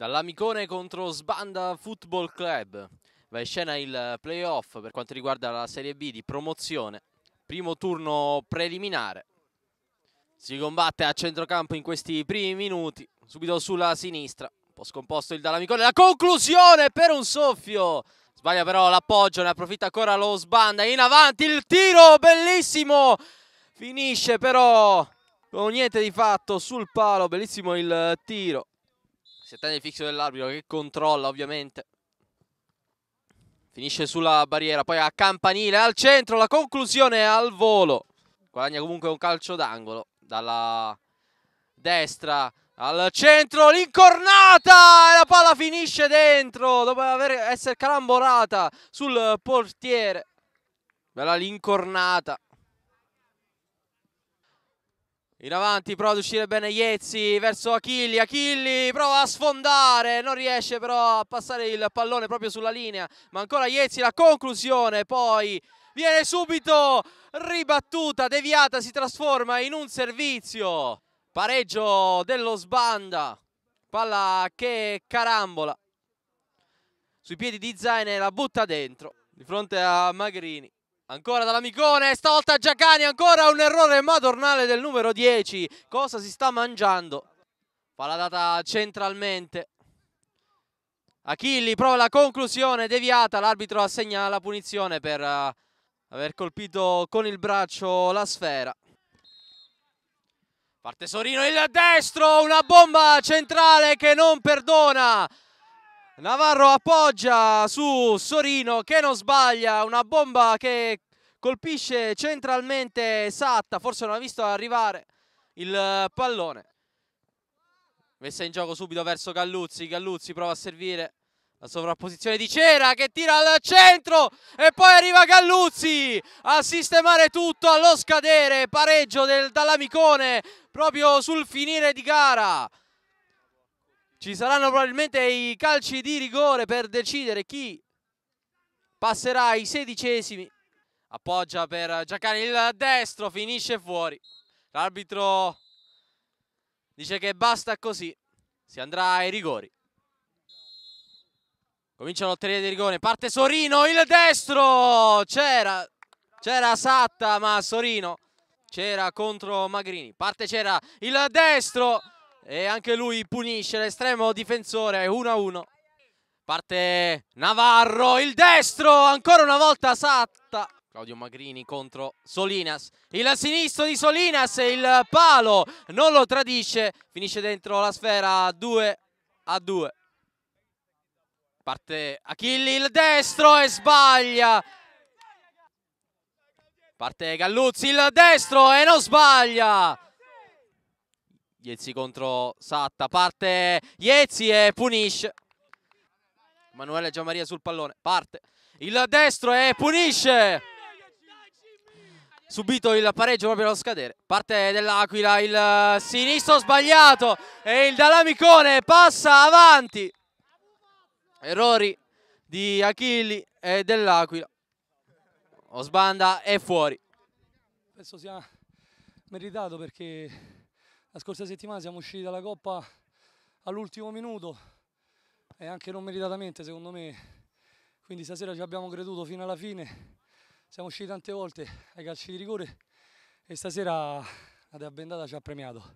Dall'Amicone contro Sbanda Football Club. Va in scena il playoff per quanto riguarda la Serie B di promozione. Primo turno preliminare. Si combatte a centrocampo in questi primi minuti. Subito sulla sinistra. Un po' scomposto il Dall'Amicone. La conclusione per un soffio. Sbaglia però l'appoggio, ne approfitta ancora lo Sbanda. In avanti il tiro, bellissimo. Finisce però con niente di fatto sul palo. Bellissimo il tiro. Si attende il fischio dell'arbitro che controlla ovviamente. Finisce sulla barriera, poi a campanile, al centro, la conclusione al volo. Guadagna comunque un calcio d'angolo. Dalla destra al centro, l'incornata! E la palla finisce dentro, dopo essere calamborata sul portiere. Bella l'incornata. In avanti prova ad uscire bene Iezzi verso Achilli. Achilli prova a sfondare, non riesce però a passare il pallone proprio sulla linea. Ma ancora Iezzi, la conclusione, poi viene subito ribattuta, deviata, si trasforma in un servizio. Pareggio dello Sbanda, palla che carambola. Sui piedi di Zaine la butta dentro, di fronte a Magrini. Ancora Dall'Amicone, stavolta Giacani, ancora un errore madornale del numero 10. Cosa si sta mangiando? Palla data centralmente. Achilli prova la conclusione, deviata, l'arbitro assegna la punizione per aver colpito con il braccio la sfera. Parte Sorino, il destro, una bomba centrale che non perdona. Navarro appoggia su Sorino che non sbaglia, una bomba che colpisce centralmente Satta, forse non ha visto arrivare il pallone. Messa in gioco subito verso Galluzzi, Galluzzi prova a servire la sovrapposizione di Cera che tira al centro e poi arriva Galluzzi a sistemare tutto allo scadere, pareggio del Dall'Amicone proprio sul finire di gara. Ci saranno probabilmente i calci di rigore per decidere chi passerà ai 16esimi. Appoggia per Giacani il destro, finisce fuori. L'arbitro dice che basta così, si andrà ai rigori. Comincia l'otteria di rigore, parte Sorino, il destro! C'era Satta ma Sorino c'era contro Magrini. Parte Cera, il destro! E anche lui punisce l'estremo difensore, 1-1. Parte Navarro, il destro, ancora una volta Satta. Claudio Magrini contro Solinas. Il sinistro di Solinas e il palo non lo tradisce. Finisce dentro la sfera 2-2. Parte Achilli, il destro e sbaglia. Parte Galluzzi, il destro e non sbaglia. Iezzi contro Satta, parte Iezzi e punisce. Emanuele Gianmaria sul pallone, parte il destro e punisce. Subito il pareggio proprio allo scadere. Parte dell'Aquila, il sinistro sbagliato e il Dall'Amicone passa avanti. Errori di Achilli e dell'Aquila. Sbanda è fuori. Penso sia meritato perché la scorsa settimana siamo usciti dalla Coppa all'ultimo minuto e anche non meritatamente secondo me, quindi stasera ci abbiamo creduto fino alla fine, siamo usciti tante volte ai calci di rigore e stasera la Dea Bendata ci ha premiato.